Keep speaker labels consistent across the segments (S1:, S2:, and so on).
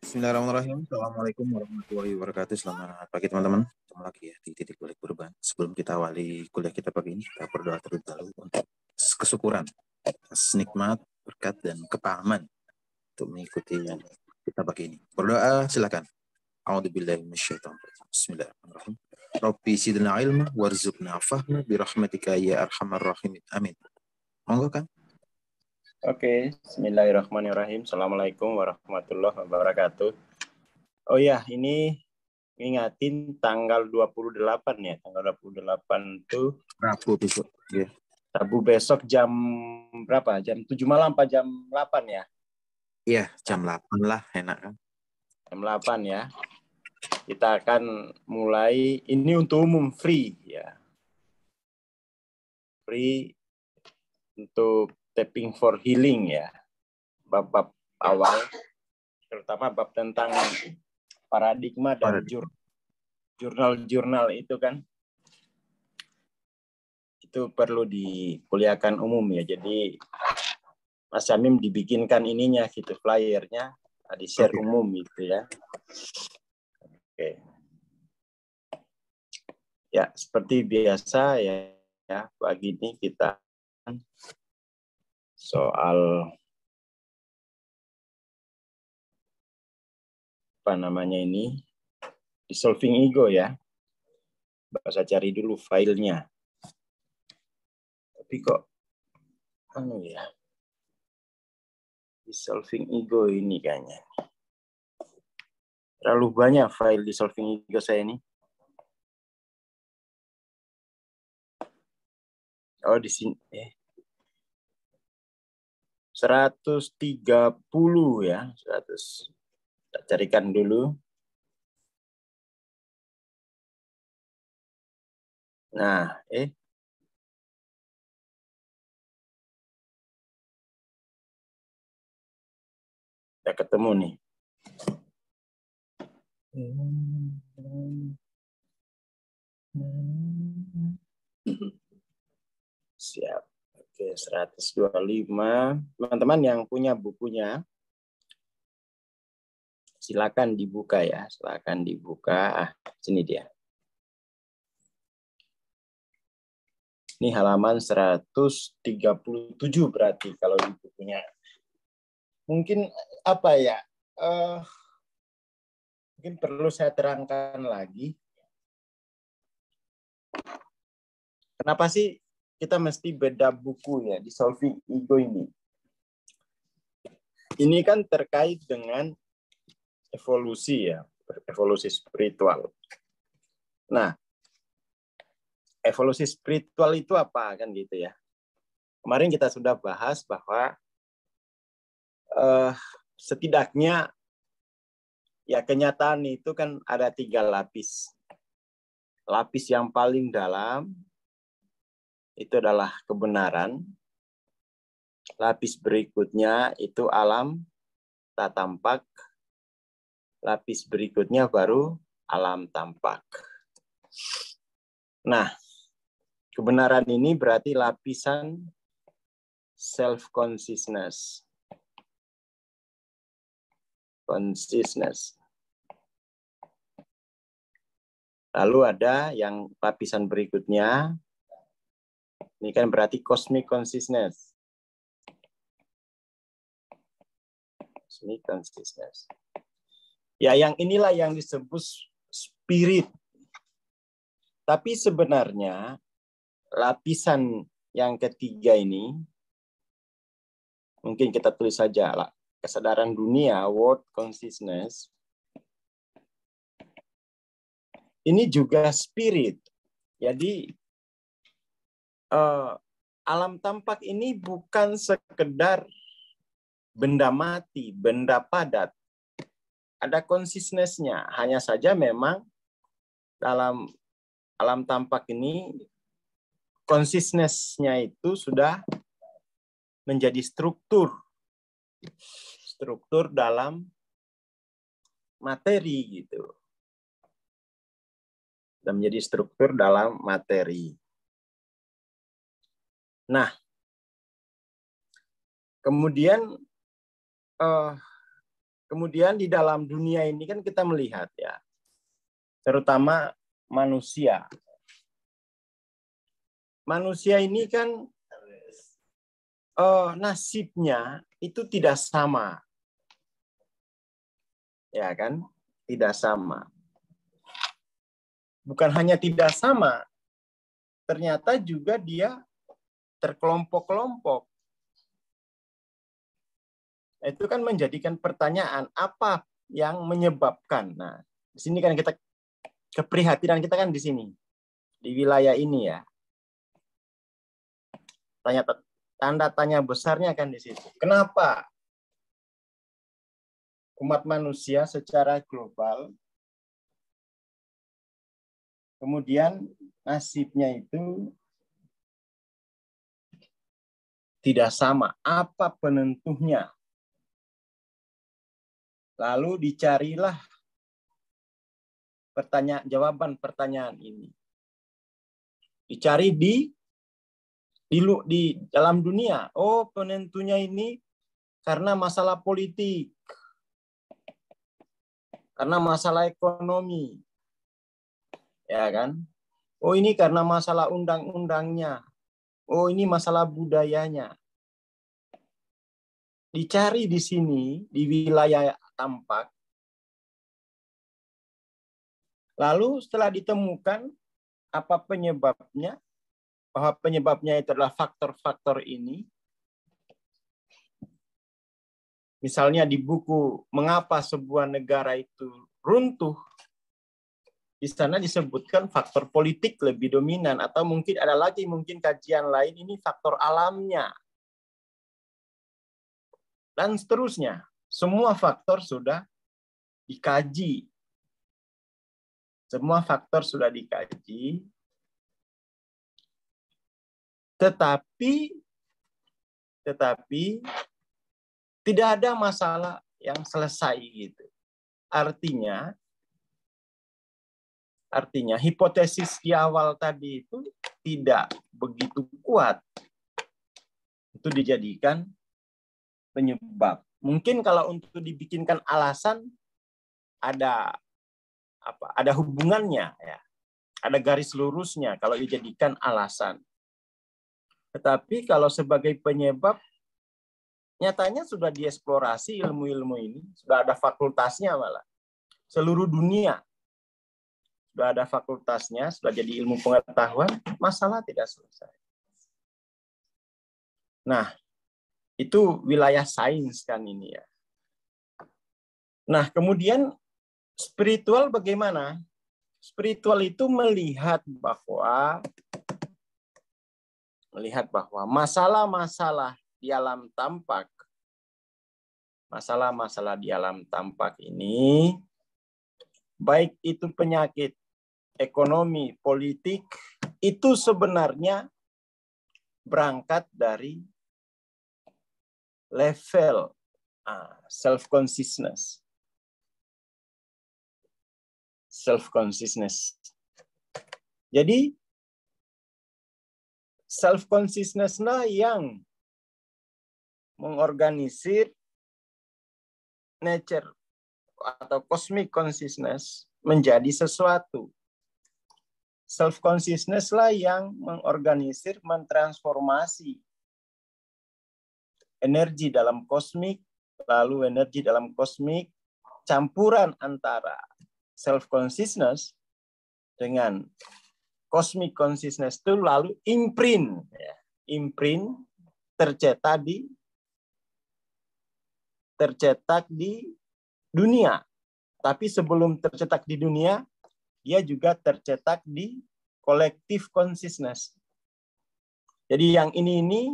S1: Bismillahirrahmanirrahim. Assalamualaikum warahmatullahi wabarakatuh. Selamat pagi teman-teman. Ketemu lagi ya di titik balik perubahan. Sebelum kita awali kuliah kita pagi ini, kita berdoa terlebih dahulu untuk kesyukuran atas nikmat, berkat, dan kepahaman untuk mengikuti yang kita pagi ini. Berdoa silakan. A'udzubillahi minasyaitonir rajim. Bismillahirrahmanirrahim. Rabbi zidna ilma warzuqna fahma birahmatika ya arhamar rahimin. Amin. Monggo kan?
S2: Oke, bismillahirrahmanirrahim. Assalamualaikum warahmatullahi wabarakatuh. Oh ya, ini ngingatin tanggal 28 ya. Tanggal 28 itu
S1: Rabu besok. Ya.
S2: Rabu besok jam berapa? Jam 7 malam apa jam 8 ya?
S1: Iya, jam 8 lah, enak kan?
S2: Jam 8 ya. Kita akan mulai, ini untuk umum, free ya. Free untuk tapping for healing ya. Bab-bab awal, terutama bab tentang paradigma dan jurnal-jurnal itu kan. Itu perlu dikuliahkan umum ya. Jadi Mas Syamim dibikinkan ininya gitu, flyernya, di-share umum gitu ya. Oke. Ya, seperti biasa ya, pagi ini kita soal apa namanya ini, dissolving ego ya. Saya cari dulu filenya. Tapi kok anu ya, dissolving ego ini kayaknya. Terlalu banyak file dissolving ego saya ini. Oh, di sini 130 ya, 100. Kita carikan dulu. Nah, udah ketemu nih. Siap. Oke, 125. Teman-teman yang punya bukunya, silakan dibuka ya. Silakan dibuka. Sini dia. Ini halaman 137 berarti kalau di bukunya. Mungkin apa ya? Mungkin perlu saya terangkan lagi. Kenapa sih kita mesti beda buku ya, dissolving ego ini? Ini kan terkait dengan evolusi ya, evolusi spiritual. Nah, evolusi spiritual itu apa kan gitu ya? Kemarin kita sudah bahas bahwa setidaknya ya kenyataan itu kan ada 3 lapis. Lapis yang paling dalam itu adalah kebenaran. Lapis berikutnya itu alam tak tampak. Lapis berikutnya baru alam tampak. Nah, kebenaran ini berarti lapisan self-consciousness. Lalu ada yang lapisan berikutnya, ini kan berarti cosmic consciousness. Cosmic consciousness. Ya, yang inilah yang disebut spirit. Tapi sebenarnya lapisan yang ketiga ini, mungkin kita tulis saja lah, kesadaran dunia, world consciousness, ini juga spirit. Jadi alam tampak ini bukan sekedar benda mati, benda padat. Ada consciousness-nya. Hanya saja memang dalam alam tampak ini consciousness-nya itu sudah menjadi struktur dalam materi gitu. Dan menjadi struktur dalam materi. Nah, kemudian kemudian di dalam dunia ini kan kita melihat ya, terutama manusia. Manusia ini kan nasibnya itu tidak sama. Ya kan? Tidak sama. Bukan hanya tidak sama, ternyata juga dia terkelompok-kelompok. Itu kan menjadikan pertanyaan, apa yang menyebabkan? Nah, di sini kan kita keprihatinan kita kan di sini, di wilayah ini ya. Tanda tanya besarnya kan di situ. Kenapa umat manusia secara global kemudian nasibnya itu tidak sama? Apa penentunya? Lalu dicarilah jawaban pertanyaan ini. Dicari di dalam dunia. Oh, penentunya ini karena masalah politik, karena masalah ekonomi, ya kan? Oh, ini karena masalah undang-undangnya. Oh, ini masalah budayanya. Dicari di sini, di wilayah tampak. Lalu setelah ditemukan apa penyebabnya, bahwa penyebabnya itu adalah faktor-faktor ini. Misalnya di buku Mengapa Sebuah Negara Itu Runtuh, di sana disebutkan faktor politik lebih dominan, atau mungkin ada lagi mungkin kajian lain ini faktor alamnya. Dan seterusnya. Semua faktor sudah dikaji. Semua faktor sudah dikaji. Tetapi tidak ada masalah yang selesai gitu. Artinya hipotesis di awal tadi itu tidak begitu kuat. Itu dijadikan penyebab. Mungkin kalau untuk dibikinkan alasan ada hubungannya ya. Ada garis lurusnya kalau dijadikan alasan. Tetapi kalau sebagai penyebab, nyatanya sudah dieksplorasi ilmu-ilmu ini, sudah ada fakultasnya malah. Seluruh dunia sudah ada fakultasnya, sudah jadi ilmu pengetahuan, masalah tidak selesai. Nah, itu wilayah sains kan ini ya. Nah, kemudian spiritual bagaimana? Spiritual itu melihat bahwa masalah-masalah di alam tampak, ini, baik itu penyakit, ekonomi, politik, itu sebenarnya berangkat dari level self-consciousness. Jadi, self-consciousness lah yang mengorganisir nature atau cosmic consciousness menjadi sesuatu. Self-consciousness lah yang mengorganisir, mentransformasi energi dalam kosmik, lalu energi dalam kosmik, campuran antara self-consciousness dengan cosmic consciousness itu lalu imprint tercetak di dunia. Tapi sebelum tercetak di dunia, dia juga tercetak di collective consciousness. Jadi yang ini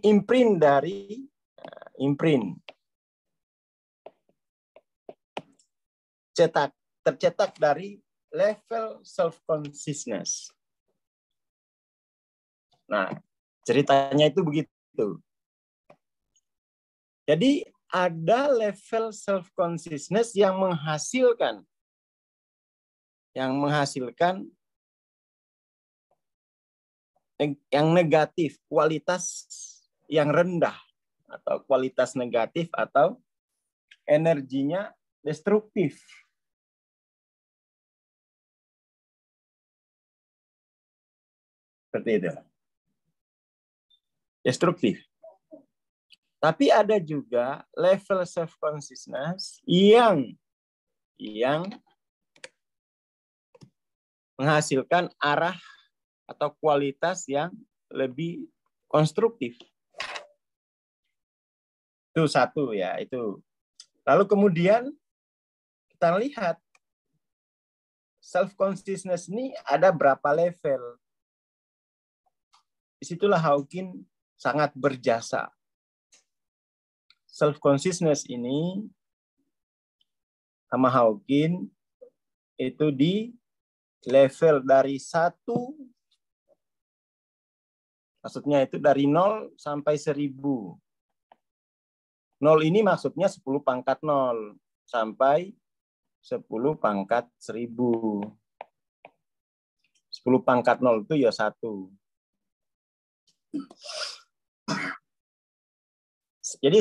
S2: imprint dari tercetak dari level self-consciousness. Nah, ceritanya itu begitu. Jadi ada level self-consciousness yang menghasilkan yang negatif, kualitas yang rendah, atau kualitas negatif atau energinya destruktif. Seperti itu. Destruktif. Tapi ada juga level self-consciousness yang menghasilkan arah atau kualitas yang lebih konstruktif. Itu satu ya, itu. Lalu kemudian kita lihat self-consciousness ini ada berapa level. Disitulah Hawking sangat berjasa. Self-consciousness ini sama Hawking itu di level dari 1, maksudnya itu dari 0 sampai 1000. 0 ini maksudnya 10 pangkat 0 sampai 10 pangkat 1000. 10 pangkat 0 itu ya 1. Jadi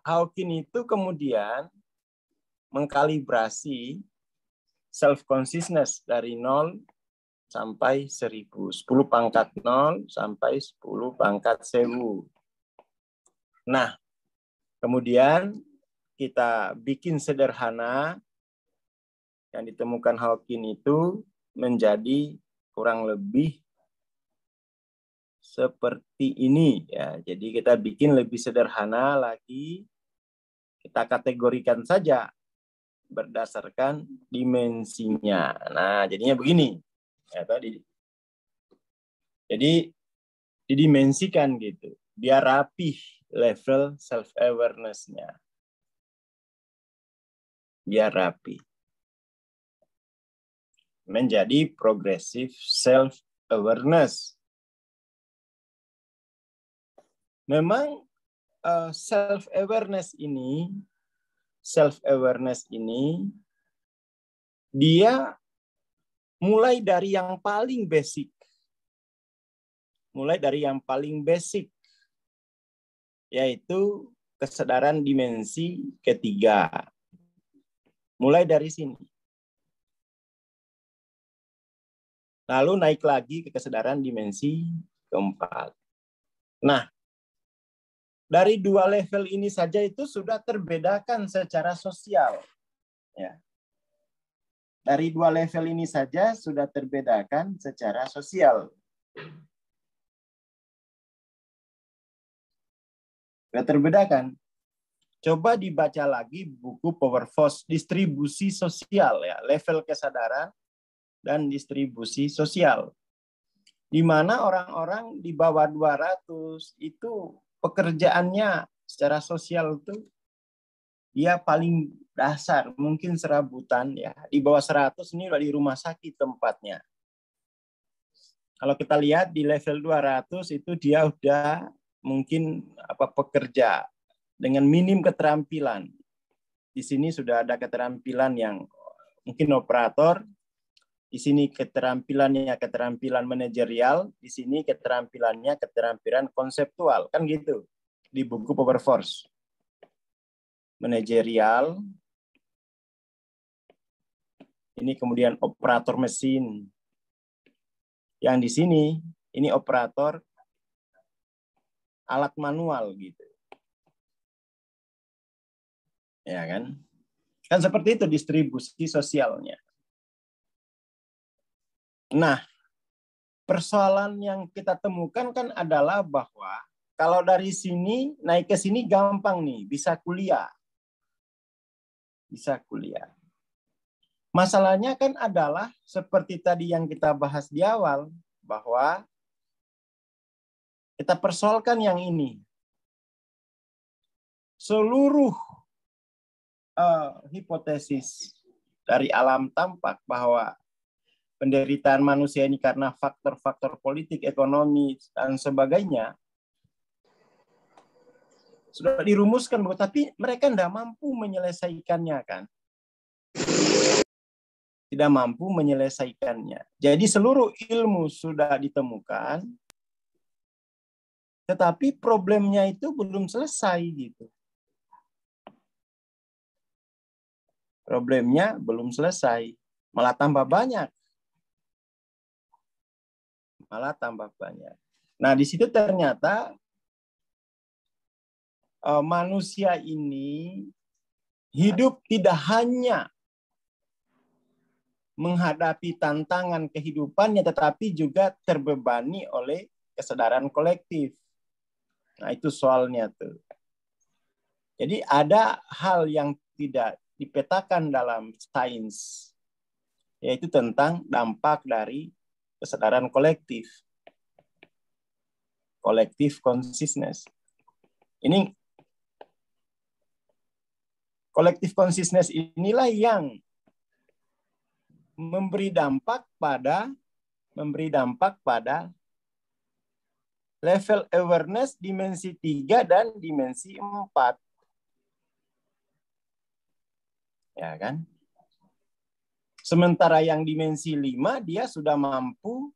S2: Hawking itu kemudian mengkalibrasi self-consciousness dari 0 sampai 1000. 10 pangkat 0 sampai 10 pangkat 1000. Nah, kemudian kita bikin sederhana yang ditemukan Hawking itu menjadi kurang lebih seperti ini ya. Jadi kita bikin lebih sederhana lagi. Kita kategorikan saja berdasarkan dimensinya. Nah, jadinya begini. Ya, tadi. Jadi didimensikan gitu. Biar rapih level self-awareness-nya. Biar rapi. Menjadi progressive self-awareness. Memang self-awareness ini dia mulai dari yang paling basic. Mulai dari yang paling basic, yaitu kesadaran dimensi ketiga. Mulai dari sini. Lalu naik lagi ke kesadaran dimensi keempat. Nah, dari 2 level ini saja itu sudah terbedakan secara sosial. Ya. Dari 2 level ini saja sudah terbedakan secara sosial. Sudah terbedakan. Coba dibaca lagi buku Power Force, distribusi sosial, ya, level kesadaran dan distribusi sosial. Di mana orang-orang di bawah 200 itu pekerjaannya secara sosial itu dia paling dasar, mungkin serabutan ya. Di bawah 100 ini udah di rumah sakit tempatnya. Kalau kita lihat di level 200 itu dia udah mungkin pekerja dengan minim keterampilan. Di sini sudah ada keterampilan yang mungkin operator, di sini keterampilannya keterampilan manajerial, di sini keterampilannya keterampilan konseptual, kan gitu di buku Power Force. Manajerial, ini kemudian operator mesin. Yang di sini ini operator alat manual gitu. Ya kan? Kan seperti itu distribusi sosialnya. Nah, persoalan yang kita temukan kan adalah bahwa kalau dari sini naik ke sini gampang nih, bisa kuliah. Bisa kuliah. Masalahnya kan adalah seperti tadi yang kita bahas di awal, bahwa kita persoalkan yang ini. Seluruh hipotesis dari alam tampak bahwa penderitaan manusia ini karena faktor-faktor politik, ekonomi, dan sebagainya, sudah dirumuskan, tapi mereka tidak mampu menyelesaikannya kan. Tidak mampu menyelesaikannya. Jadi seluruh ilmu sudah ditemukan, tetapi problemnya itu belum selesai gitu. Problemnya belum selesai, malah tambah banyak. Malah tambah banyak. Nah, di situ ternyata manusia ini hidup tidak hanya menghadapi tantangan kehidupannya, tetapi juga terbebani oleh kesadaran kolektif. Nah, itu soalnya tuh. Jadi ada hal yang tidak dipetakan dalam sains, yaitu tentang dampak dari kesadaran kolektif. Collective consciousness. Ini collective consciousness inilah yang memberi dampak pada level awareness dimensi 3 dan dimensi 4. Ya kan? Sementara yang dimensi 5 dia sudah mampu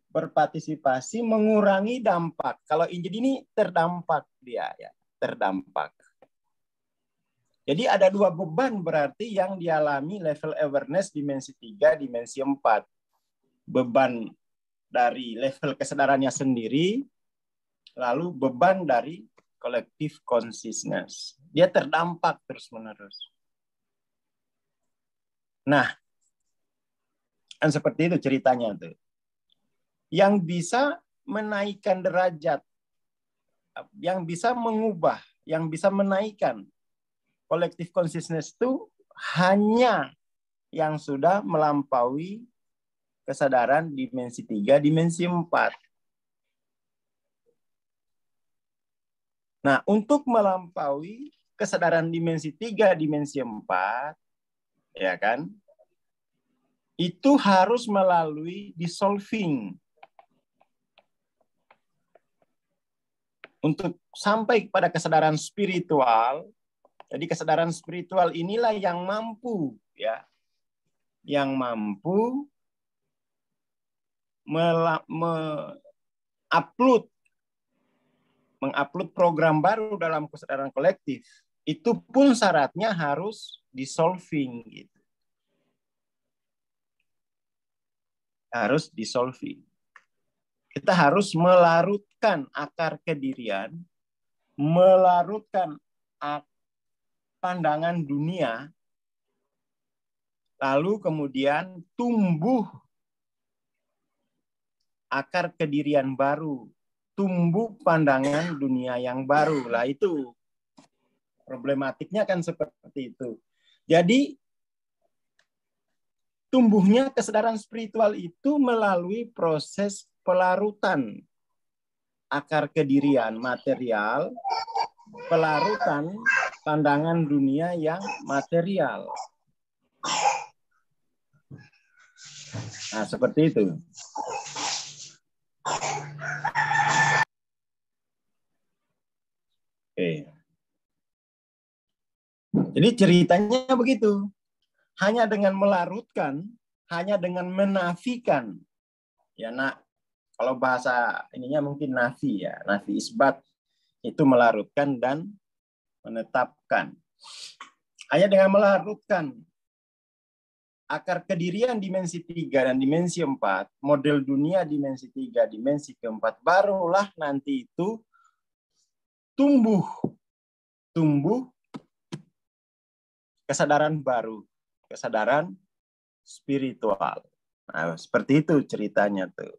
S2: berpartisipasi mengurangi dampak. Kalau ini terdampak dia ya, terdampak. Jadi ada 2 beban berarti yang dialami level awareness dimensi 3, dimensi 4. Beban dari level kesadarannya sendiri, lalu beban dari collective consciousness. Dia terdampak terus-menerus. Nah, kan seperti itu ceritanya tuh. Yang bisa menaikkan derajat, yang bisa mengubah, yang bisa menaikkan collective consciousness itu hanya yang sudah melampaui kesadaran dimensi 3, dimensi 4. Nah, untuk melampaui kesadaran dimensi 3, dimensi 4, ya kan, itu harus melalui dissolving. Untuk sampai kepada kesadaran spiritual, jadi kesadaran spiritual inilah yang mampu, ya, yang mampu mengupload program baru dalam kesadaran kolektif. Itu pun syaratnya harus dissolving, gitu. Harus dissolving. Kita harus melarutkan akar kedirian, melarutkan pandangan dunia, lalu kemudian tumbuh akar kedirian baru, tumbuh pandangan dunia yang baru. Lah itu problematiknya kan seperti itu. Jadi tumbuhnya kesadaran spiritual itu melalui proses pelarutan akar kedirian material, pelarutan pandangan dunia yang material. Nah, seperti itu. Oke. Jadi ceritanya begitu. Hanya dengan melarutkan, hanya dengan menafikan. Ya, nak, kalau bahasa ininya mungkin nafi ya, nafi isbat itu melarutkan dan menetapkan. Hanya dengan melarutkan akar kedirian dimensi 3 dan dimensi 4, model dunia dimensi 3, dimensi keempat, barulah nanti itu tumbuh kesadaran baru, kesadaran spiritual. Nah, seperti itu ceritanya tuh.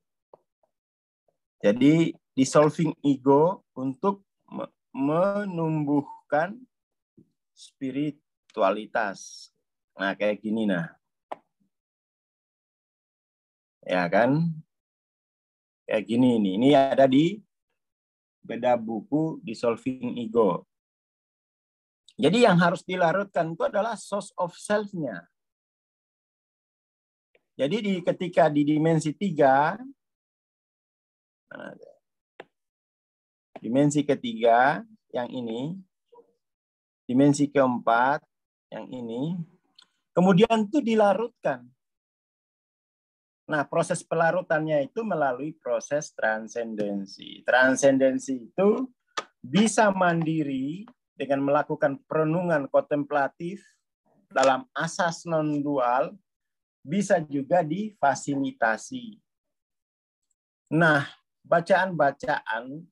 S2: Jadi dissolving ego untuk menumbuhkan spiritualitas. Nah, kayak gini nah. Ya kan? Kayak gini nih. Ini ada di beda buku Dissolving Ego. Jadi yang harus dilarutkan itu adalah source of self-nya. Jadi ketika di dimensi 3, dimensi ketiga yang ini, dimensi keempat yang ini, kemudian itu dilarutkan. Nah, proses pelarutannya itu melalui proses transendensi. Transendensi itu bisa mandiri, dengan melakukan perenungan kontemplatif dalam asas non-dual bisa juga difasilitasi. Nah, bacaan-bacaan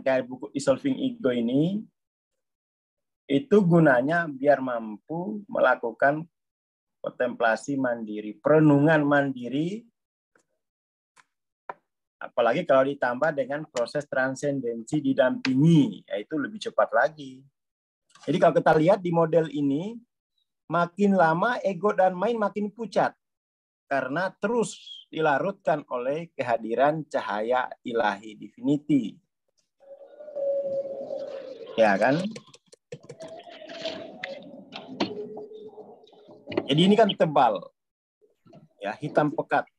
S2: kayak buku Dissolving Ego ini itu gunanya biar mampu melakukan kontemplasi mandiri, perenungan mandiri, apalagi kalau ditambah dengan proses transendensi didampingi, yaitu lebih cepat lagi. Jadi kalau kita lihat di model ini, makin lama ego dan mind makin pucat karena terus dilarutkan oleh kehadiran cahaya ilahi divinity. Ya kan? Jadi ini kan tebal, ya, hitam pekat.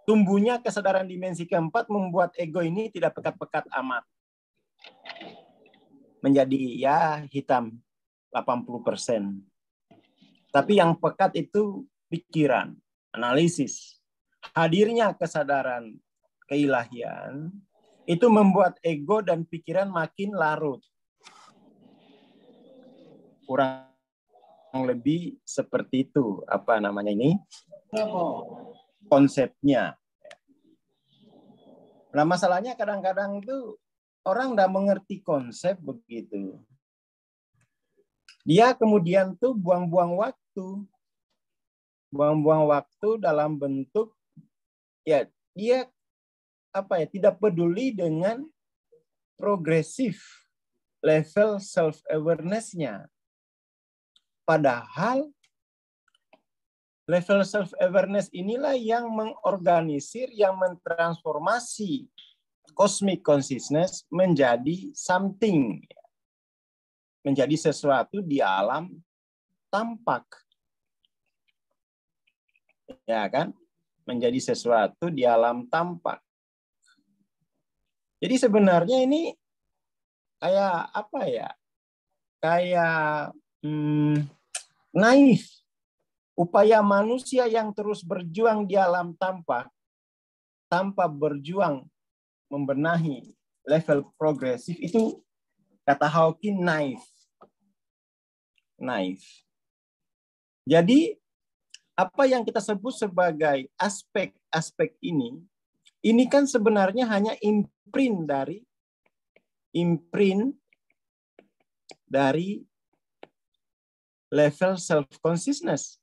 S2: Tumbuhnya kesadaran dimensi keempat membuat ego ini tidak pekat-pekat amat. Menjadi ya hitam 80%. Tapi yang pekat itu pikiran, analisis. Hadirnya kesadaran keilahian itu membuat ego dan pikiran makin larut. Kurang lebih seperti itu, apa namanya ini, konsepnya. Nah, masalahnya kadang-kadang itu orang nggak mengerti konsep begitu. Dia kemudian tuh buang-buang waktu dalam bentuk ya dia tidak peduli dengan progresif level self awareness-nya. Padahal level self-awareness inilah yang mengorganisir, yang mentransformasi cosmic consciousness menjadi something. Menjadi sesuatu di alam tampak. Ya kan? Menjadi sesuatu di alam tampak. Jadi sebenarnya ini kayak apa ya? Kayak naif. Upaya manusia yang terus berjuang di alam tampak tanpa berjuang membenahi level progresif itu kata Hawking naif. Jadi apa yang kita sebut sebagai aspek-aspek ini kan sebenarnya hanya imprint dari level self-consciousness.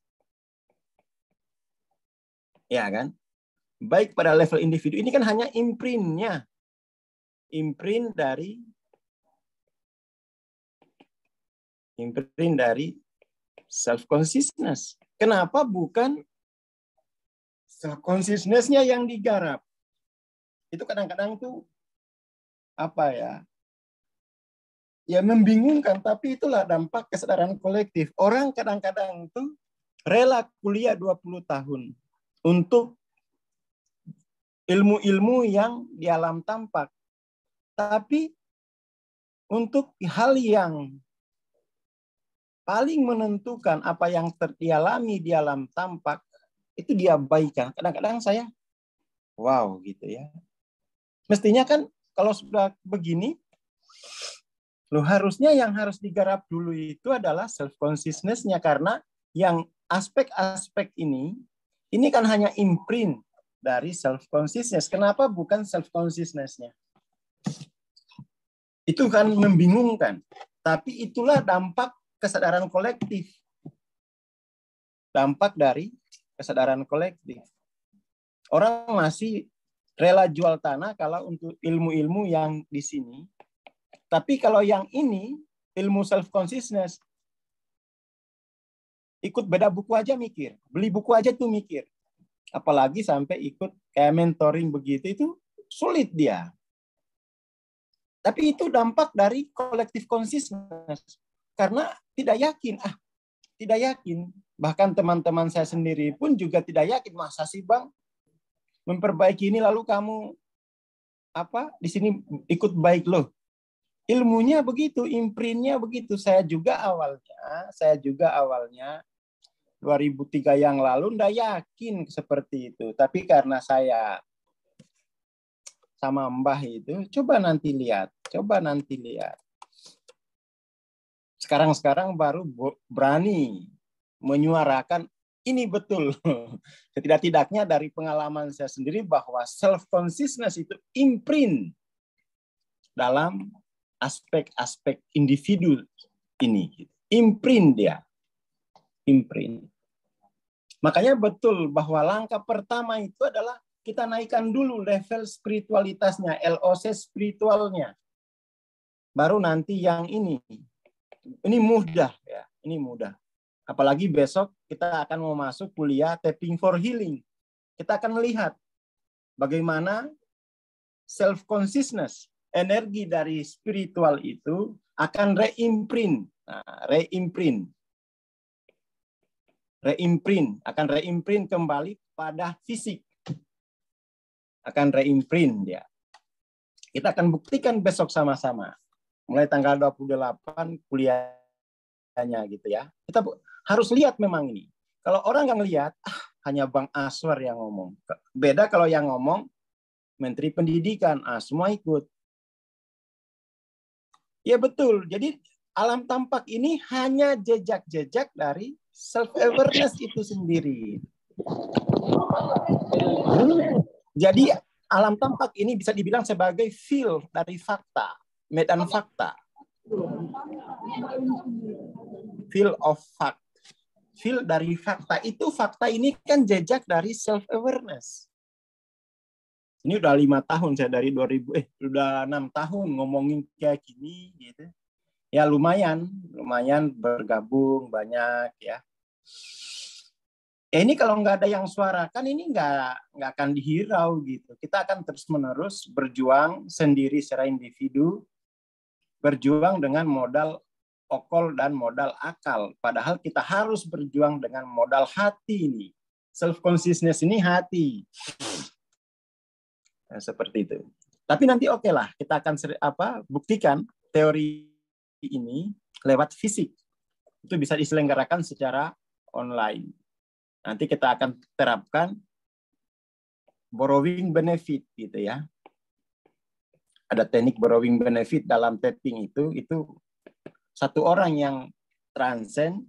S2: Ya kan? Baik pada level individu, ini kan hanya imprint dari self-consciousness. Kenapa bukan self-consciousness-nya yang digarap? Itu kadang-kadang tuh ya membingungkan, tapi itulah dampak kesadaran kolektif. Orang kadang-kadang tuh rela kuliah 20 tahun untuk ilmu-ilmu yang di alam tampak. Tapi untuk hal yang paling menentukan apa yang dialami di alam tampak, itu diabaikan. Kadang-kadang saya, wow gitu ya. Mestinya kan kalau sudah begini, harusnya yang harus digarap dulu itu adalah self-consciousness-nya. Karena yang aspek-aspek ini kan hanya imprint dari self-consciousness. Kenapa bukan self-consciousness-nya? Itu kan membingungkan. Tapi itulah dampak kesadaran kolektif. Dampak dari kesadaran kolektif. Orang masih rela jual tanah kalau untuk ilmu-ilmu yang di sini. Tapi kalau yang ini, ilmu self-consciousness, ikut beda buku aja mikir. Beli buku aja tuh mikir. Apalagi sampai ikut kayak mentoring begitu, itu sulit dia. Tapi itu dampak dari collective consciousness. Karena tidak yakin. Bahkan teman-teman saya sendiri pun juga tidak yakin. Masa sih Bang, memperbaiki ini lalu kamu di sini ikut baik loh. Ilmunya begitu, imprintnya begitu. Saya juga awalnya 2003 yang lalu tidak yakin seperti itu. Tapi karena saya sama Mbah itu, coba nanti lihat. Sekarang baru berani menyuarakan ini betul. Setidak-tidaknya dari pengalaman saya sendiri bahwa self-consciousness itu imprint dalam aspek-aspek individu ini. Imprint dia. Imprint. Makanya betul bahwa langkah pertama itu adalah kita naikkan dulu level spiritualitasnya, LOC spiritualnya. Baru nanti yang ini mudah ya, ini mudah. Apalagi besok kita akan mau masuk kuliah Tapping for Healing. Kita akan melihat bagaimana self consciousness, energi dari spiritual itu akan reimprint, akan reimprint kembali pada fisik. Akan reimprint dia. Kita akan buktikan besok sama-sama. Mulai tanggal 28 kuliahnya gitu ya. Kita harus lihat memang ini. Kalau orang nggak ngelihat, hanya Bang Aswar yang ngomong. Beda kalau yang ngomong Menteri Pendidikan, semua ikut. Ya betul. Jadi alam tampak ini hanya jejak-jejak dari self-awareness itu sendiri. Jadi alam tampak ini bisa dibilang sebagai feel dari fakta, medan fakta. Feel of fact. Feel dari fakta. Itu fakta ini kan jejak dari self-awareness. Ini udah 5 tahun saya dari 2000, udah 6 tahun ngomongin kayak gini gitu. Ya lumayan bergabung banyak ya. Ini kalau nggak ada yang suarakan ini nggak akan dihirau gitu. Kita akan terus-menerus berjuang sendiri secara individu, berjuang dengan modal okol dan modal akal. Padahal kita harus berjuang dengan modal hati ini. Self consciousness ini hati. Nah, seperti itu. Tapi nanti oke lah, kita akan buktikan teori ini lewat fisik. Itu bisa diselenggarakan secara online. Nanti kita akan terapkan borrowing benefit gitu ya. Ada teknik borrowing benefit dalam tapping itu satu orang yang transcend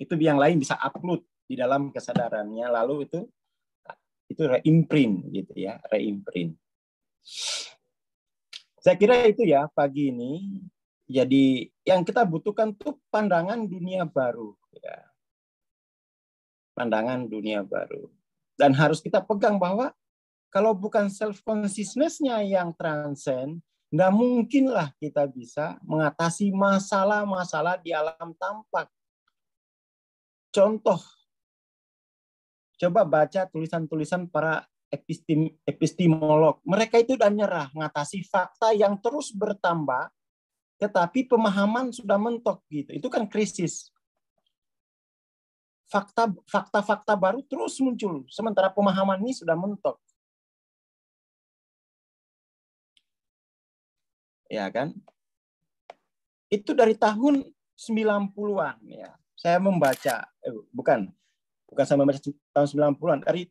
S2: itu yang lain bisa upload di dalam kesadarannya, lalu itu reimprint gitu ya, reimprint. Saya kira itu ya pagi ini. Jadi yang kita butuhkan tuh pandangan dunia baru ya. Pandangan dunia baru. Dan harus kita pegang bahwa kalau bukan self consciousness-nya yang transcend, nggak mungkinlah kita bisa mengatasi masalah-masalah di alam tampak. Contoh, coba baca tulisan-tulisan para epistemolog. Mereka itu udah nyerah mengatasi fakta yang terus bertambah, tetapi pemahaman sudah mentok gitu. Itu kan krisis. Fakta-fakta baru terus muncul, sementara pemahaman ini sudah mentok. Ya kan? Itu dari tahun 90-an ya. Saya membaca bukan saya membaca tahun 90-an, dari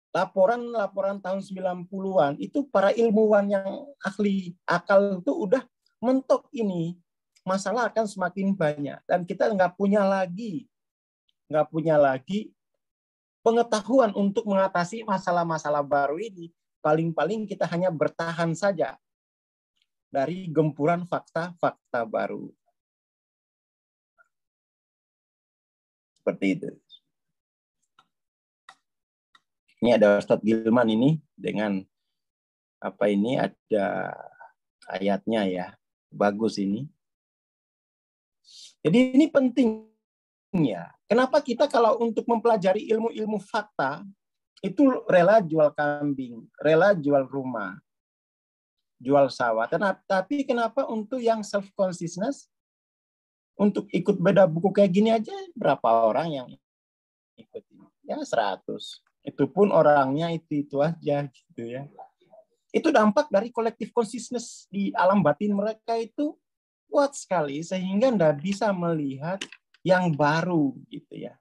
S2: laporan tahun 90-an itu para ilmuwan yang ahli akal itu udah mentok ini. Masalah akan semakin banyak dan kita nggak punya lagi pengetahuan untuk mengatasi masalah-masalah baru ini. Paling-paling kita hanya bertahan saja dari gempuran fakta-fakta baru. Seperti itu. Ini ada Ustadz Gilman ini dengan ada ayatnya ya. Bagus ini. Jadi ini penting ya. Kenapa kita kalau untuk mempelajari ilmu-ilmu fakta itu rela jual kambing, rela jual rumah, jual sawah. Tapi kenapa untuk yang self consciousness, untuk ikut beda buku kayak gini aja berapa orang yang ikut? Ya 100. Itu pun orangnya itu aja gitu ya. Itu dampak dari kolektif consciousness di alam batin mereka itu kuat sekali sehingga nggak bisa melihat yang baru gitu ya.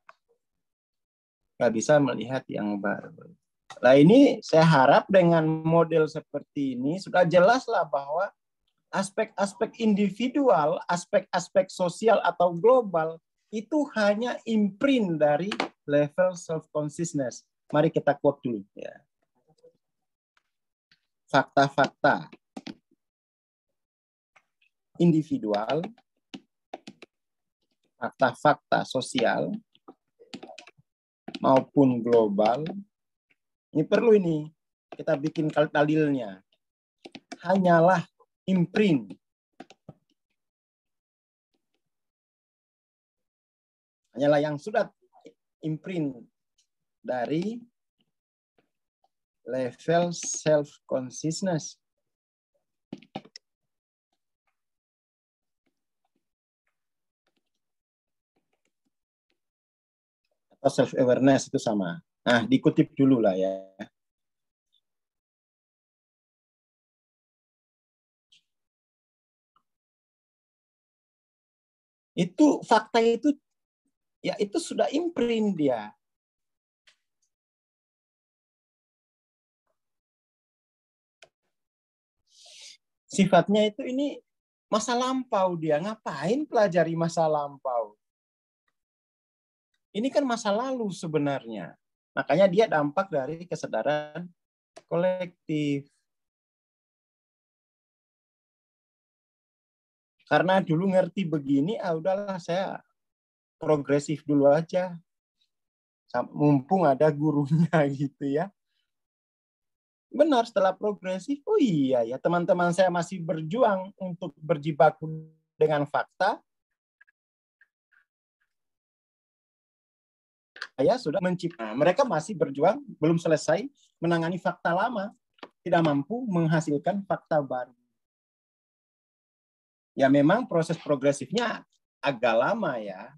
S2: Nggak bisa melihat yang baru. Nah ini saya harap dengan model seperti ini sudah jelaslah bahwa Aspek-aspek individual, aspek-aspek sosial atau global, itu hanya imprint dari level self-consciousness. Mari kita quote dulu. Ya. Fakta-fakta individual, fakta-fakta sosial, maupun global, ini perlu ini, kita bikin dalilnya. Hanyalah imprint. Hanyalah yang sudah imprint dari level self-consciousness. Atau self-awareness itu sama. Nah, dikutip dulu lah ya. Itu fakta itu ya itu sudah imprint dia. Sifatnya itu ini masa lampau dia. Ngapain pelajari masa lampau? Ini kan masa lalu sebenarnya. Makanya dia dampak dari kesadaran kolektif. Karena dulu ngerti begini, udahlah saya progresif dulu aja. Mumpung ada gurunya gitu ya. Benar, setelah progresif, oh iya ya, teman-teman saya masih berjuang untuk berjibaku dengan fakta. Saya sudah mencipta. Mereka masih berjuang, belum selesai menangani fakta lama, tidak mampu menghasilkan fakta baru. Ya memang proses progresifnya agak lama ya.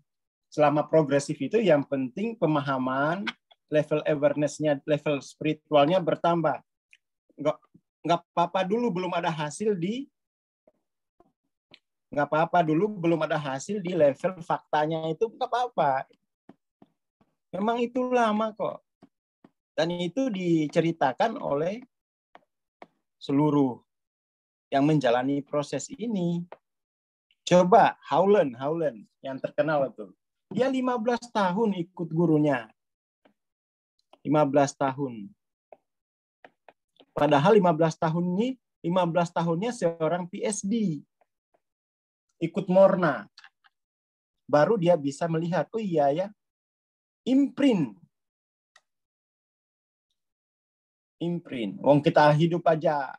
S2: Selama progresif itu yang penting pemahaman, level awareness-nya, level spiritualnya bertambah. Nggak apa-apa dulu belum ada hasil di level faktanya itu nggak apa-apa. Memang itu lama kok. Dan itu diceritakan oleh seluruh yang menjalani proses ini. Coba Howland yang terkenal itu. Dia 15 tahun ikut gurunya. 15 tahun. Padahal 15 tahunnya seorang PhD. Ikut Morna. Baru dia bisa melihat, oh iya ya, imprint. Wong kita hidup aja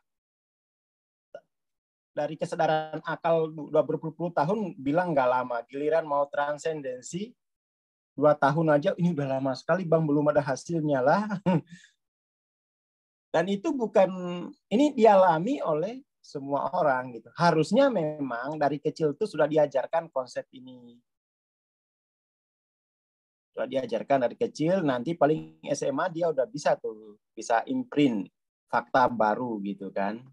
S2: dari kesadaran akal udah berpuluh-puluh tahun bilang nggak lama. Giliran mau transendensi 2 tahun aja, ini udah lama sekali Bang, belum ada hasilnya lah. Dan itu bukan, ini dialami oleh semua orang gitu. Harusnya memang dari kecil itu sudah diajarkan konsep ini. Sudah diajarkan dari kecil, nanti paling SMA dia udah bisa tuh, bisa imprint fakta baru gitu kan.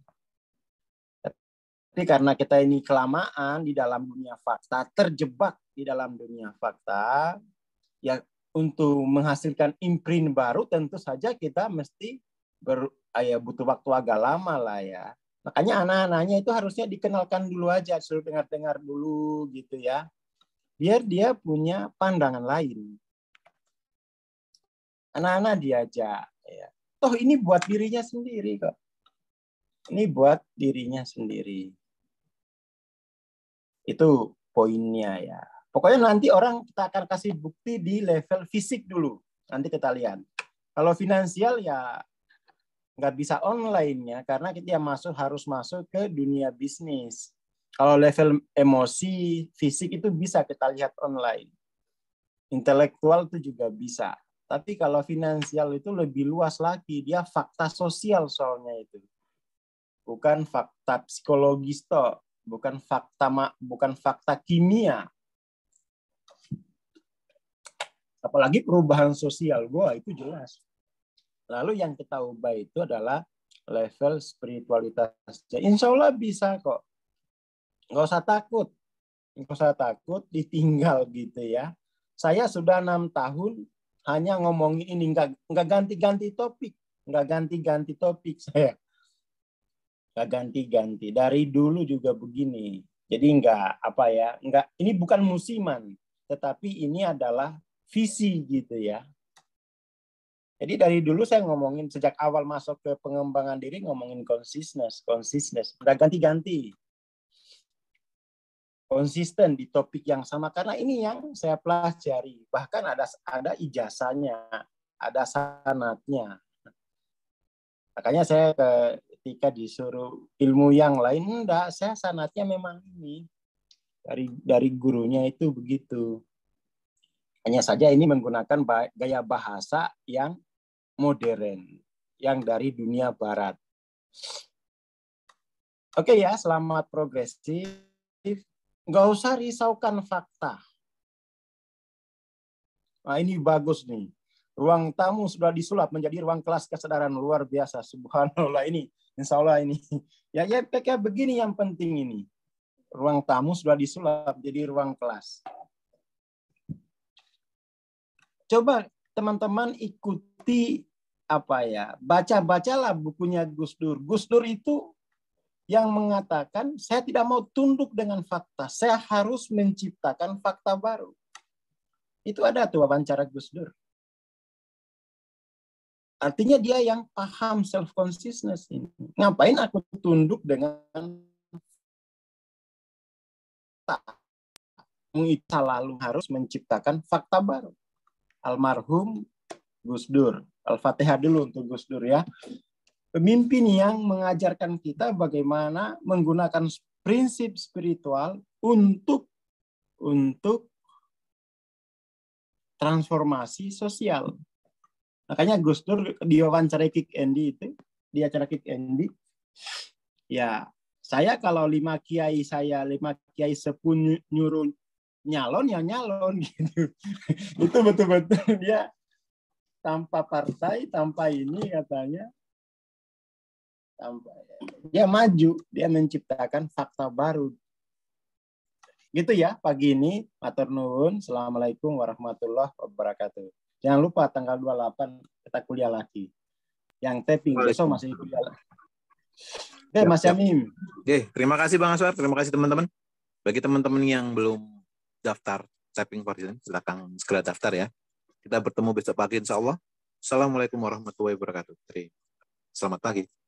S2: Tapi karena kita ini kelamaan di dalam dunia fakta, terjebak di dalam dunia fakta, ya untuk menghasilkan imprint baru tentu saja kita mesti butuh waktu agak lama lah ya. Makanya anak-anaknya itu harusnya dikenalkan dulu aja, suruh dengar-dengar dulu gitu ya. Biar dia punya pandangan lain. Anak-anak diajak. Ya. Toh ini buat dirinya sendiri kok. Ini buat dirinya sendiri. Itu poinnya ya. Pokoknya nanti orang kita akan kasih bukti di level fisik dulu. Nanti kita lihat. Kalau finansial ya nggak bisa online ya, karena kita harus masuk ke dunia bisnis. Kalau level emosi, fisik itu bisa kita lihat online. Intelektual itu juga bisa. Tapi kalau finansial itu lebih luas lagi. Dia fakta sosial soalnya itu. Bukan fakta psikologis toh. Bukan fakta kimia. Apalagi perubahan sosial. Wah, itu jelas. Lalu yang kita ubah itu adalah level spiritualitasnya. Insya Allah bisa kok. Nggak usah takut. Nggak usah takut ditinggal gitu ya. Saya sudah 6 tahun hanya ngomongin ini. Nggak ganti-ganti topik. Nggak ganti-ganti topik saya. nggak ganti-ganti. Dari dulu juga begini. Jadi ini bukan musiman, tetapi ini adalah visi gitu ya. Jadi dari dulu saya ngomongin sejak awal masuk ke pengembangan diri ngomongin konsisten, nggak ganti-ganti. Konsisten di topik yang sama karena ini yang saya pelajari. Bahkan ada ijazahnya, ada sanadnya. Makanya saya ketika disuruh ilmu yang lain, enggak, saya sanatnya memang ini. Dari gurunya itu begitu. Hanya saja ini menggunakan gaya bahasa yang modern, yang dari dunia barat. Oke ya, selamat progresif. Nggak usah risaukan fakta. Nah ini bagus nih. Ruang tamu sudah disulap menjadi ruang kelas kesadaran luar biasa. Subhanallah ini. Insya Allah ini. Ya kayak begini yang penting ini. Ruang tamu sudah disulap jadi ruang kelas. Coba teman-teman ikuti baca-bacalah bukunya Gus Dur. Gus Dur itu yang mengatakan saya tidak mau tunduk dengan fakta. Saya harus menciptakan fakta baru. Itu ada tuh wawancara Gus Dur. Artinya dia yang paham self-consciousness ini. Ngapain aku tunduk dengan fakta? Kita lalu harus menciptakan fakta baru. Almarhum Gus Dur. Al-Fatihah dulu untuk Gus Dur ya. Pemimpin yang mengajarkan kita bagaimana menggunakan prinsip spiritual untuk transformasi sosial. Makanya Gus Dur di wawancara Kick Andy itu, di acara Kick Andy, ya saya kalau 5 kiai sepun nyuruh nyalon ya nyalon gitu. Itu betul-betul dia tanpa partai, tanpa ini katanya, dia maju, dia menciptakan fakta baru. Gitu ya pagi ini. Matur nuwun. Assalamualaikum warahmatullahi wabarakatuh. Jangan lupa tanggal 28 kita kuliah lagi. Yang taping besok masih kuliah lagi. Oke, Mas Yamim.
S1: Oke, terima kasih Bang Aswar, terima kasih teman-teman. Bagi teman-teman yang belum daftar taping Partizan, silakan segera daftar ya. Kita bertemu besok pagi insya Allah. Assalamualaikum warahmatullahi wabarakatuh. Selamat pagi.